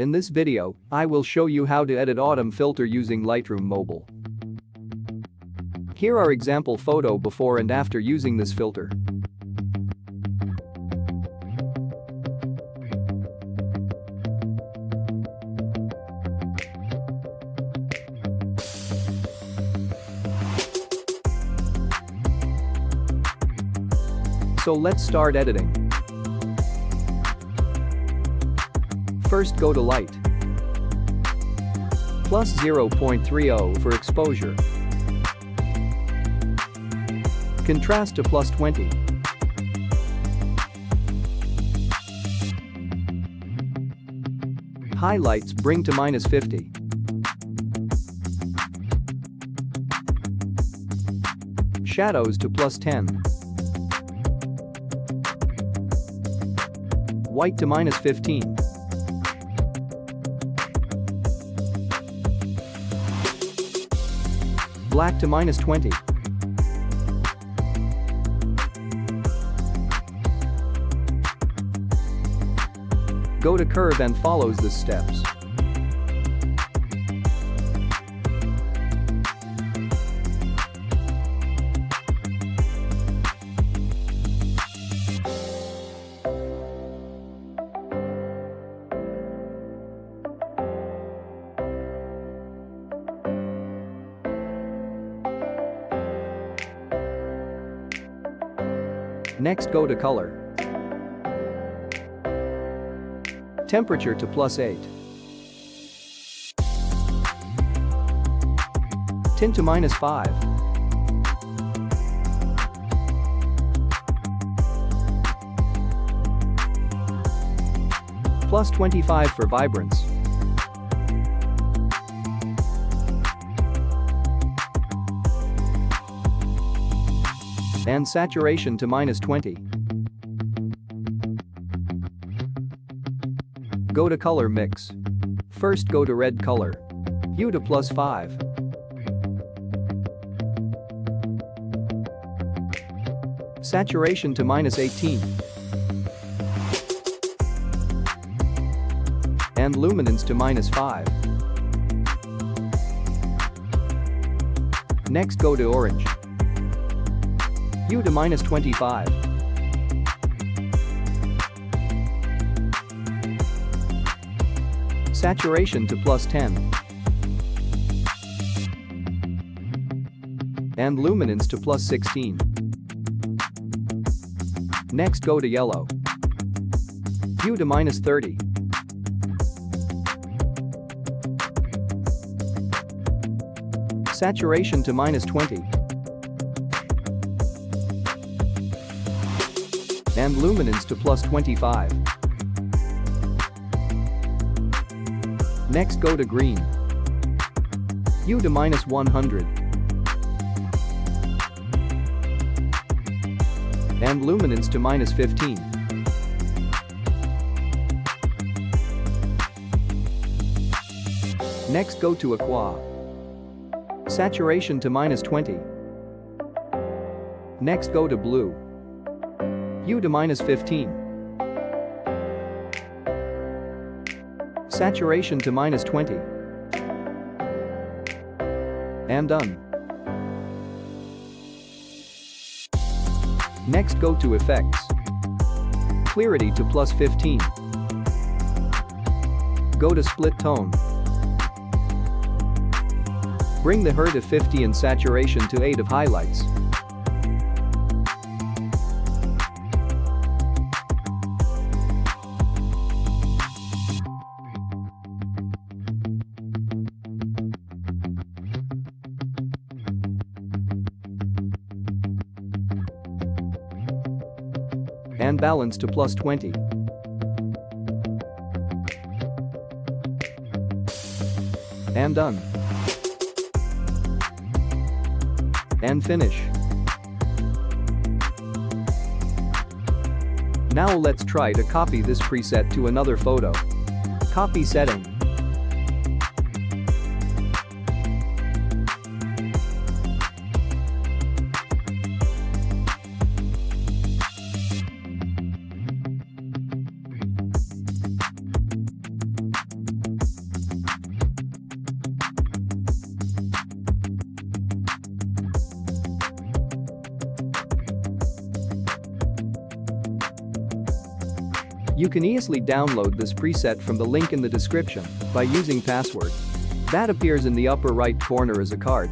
In this video, I will show you how to edit autumn filter using Lightroom Mobile. Here are example photo before and after using this filter. So let's start editing. First go to Light. Plus 0.30 for exposure. Contrast to plus 20. Highlights bring to minus 50. Shadows to plus 10. White to minus 15. Black to minus 20. Go to curve and follows the steps. Next go to color. Temperature to plus 8. Tint to minus 5. Plus 25 for vibrance. And saturation to minus 20. Go to color mix. First go to red color. Hue to plus 5. Saturation to minus 18. And luminance to minus 5. Next go to orange. Hue to minus 25. Saturation to plus 10. And luminance to plus 16. Next go to yellow. Hue to minus 30. Saturation to minus 20. And luminance to plus 25. Next go to green. Hue to minus 100. And luminance to minus 15. Next go to aqua. Saturation to minus 20. Next go to blue. Hue to minus 15. Saturation to minus 20. And done. Next go to effects. Clarity to plus 15. Go to split tone. Bring the hue to 50 and saturation to 8 of highlights. And balance to plus 20. And done. And finish. Now let's try to copy this preset to another photo. Copy setting. You can easily download this preset from the link in the description by using password. That appears in the upper right corner as a card.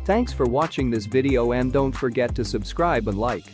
Thanks for watching this video and don't forget to subscribe and like.